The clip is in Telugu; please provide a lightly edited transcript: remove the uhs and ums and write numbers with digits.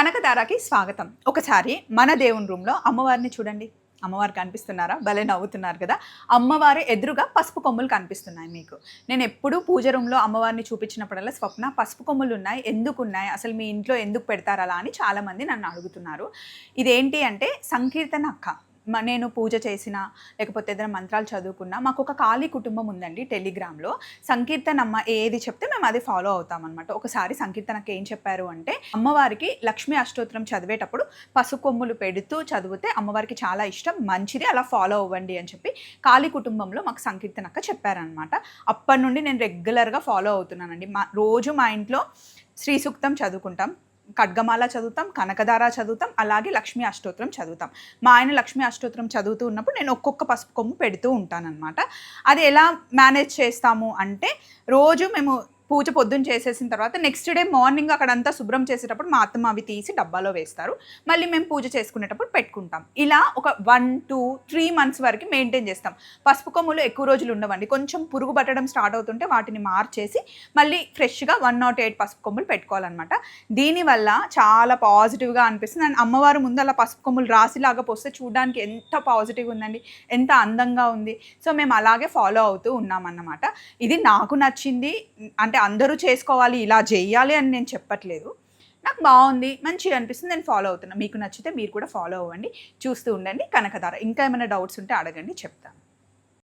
కనకధారకి స్వాగతం. ఒకసారి మన దేవుని రూమ్‌లో అమ్మవారిని చూడండి. అమ్మవారు కనిపిస్తున్నారా? భలే నవ్వుతున్నారు కదా! అమ్మవారి ఎదురుగా పసుపు కొమ్ములు కనిపిస్తున్నాయి మీకు. నేనెప్పుడూ పూజ రూమ్‌లో అమ్మవారిని చూపించినప్పుడల్లా స్వప్న పసుపు కొమ్ములున్నాయి. ఎందుకున్నాయి? అసలు మీ ఇంట్లో ఎందుకు పెడతారు అలా అని చాలామంది నన్ను అడుగుతున్నారు. ఇదేంటి అంటే సంకీర్తన అక్క. నేను పూజ చేసినా, లేకపోతే ఏదైనా మంత్రాలు చదువుకున్నా మాకొక ఖాళీ కుటుంబం ఉందండి టెలిగ్రామ్‌లో. సంకీర్తనమ్మ ఏది చెప్తే మేము అది ఫాలో అవుతామనమాట. ఒకసారి సంకీర్తనక్క ఏం చెప్పారు అంటే, అమ్మవారికి లక్ష్మీ అష్టోత్తరం చదివేటప్పుడు పసుపు కొమ్ములు పెడుతూ చదివితే అమ్మవారికి చాలా ఇష్టం, మంచిది, అలా ఫాలో అవ్వండి అని చెప్పి ఖాళీ కుటుంబంలో మాకు సంకీర్తనక్క చెప్పారనమాట. అప్పటి నుండి నేను రెగ్యులర్‌గా ఫాలో అవుతున్నానండి. రోజు మా ఇంట్లో శ్రీ సూక్తం చదువుకుంటాం. ఖడ్గమాల చదువుతాం, కనకధార చదువుతాం, అలాగే లక్ష్మీ అష్టోత్తరం చదువుతాం. మా ఆయన లక్ష్మీ అష్టోత్తరం చదువుతూ ఉన్నప్పుడు నేను ఒక్కొక్క పసుపు కొమ్ము పెడుతూ ఉంటానన్నమాట. అది ఎలా మేనేజ్ చేస్తాము అంటే, రోజు మేము పూజ పొద్దున్న చేసేసిన తర్వాత నెక్స్ట్ డే మార్నింగ్ అక్కడంతా శుభ్రం చేసేటప్పుడు మా అత్తమ్మ అవి తీసి డబ్బాలో వేస్తారు. మళ్ళీ మేము పూజ చేసుకునేటప్పుడు పెట్టుకుంటాం. ఇలా ఒక 1, 2, 3 మంత్స్ వరకు మెయింటైన్ చేస్తాం. పసుపు కొమ్ములు ఎక్కువ రోజులు ఉండవండి. కొంచెం పురుగు పట్టడం స్టార్ట్ అవుతుంటే వాటిని మార్చేసి మళ్ళీ ఫ్రెష్‌గా 108 పసుపు కొమ్ములు పెట్టుకోవాలన్నమాట. దీనివల్ల చాలా పాజిటివ్‌గా అనిపిస్తుంది. అండ్ అమ్మవారి ముందు అలా పసుపు కొమ్ములు రాశిలాగా పోస్తే చూడడానికి ఎంత పాజిటివ్‌గా ఉందండి. ఎంత అందంగా ఉంది. సో మేము అలాగే ఫాలో అవుతూ ఉన్నామన్నమాట. ఇది నాకు నచ్చింది. అంటే అందరూ చేసుకోవాలి, ఇలా చేయాలి అని నేను చెప్పట్లేదు. నాకు బాగుంది, మంచిగా అనిపిస్తుంది, నేను ఫాలో అవుతున్నా. మీకు నచ్చితే మీరు కూడా ఫాలో అవ్వండి. చూస్తూ ఉండండి కనకధార. ఇంకా ఏమైనా డౌట్స్ ఉంటే అడగండి, చెప్తాను.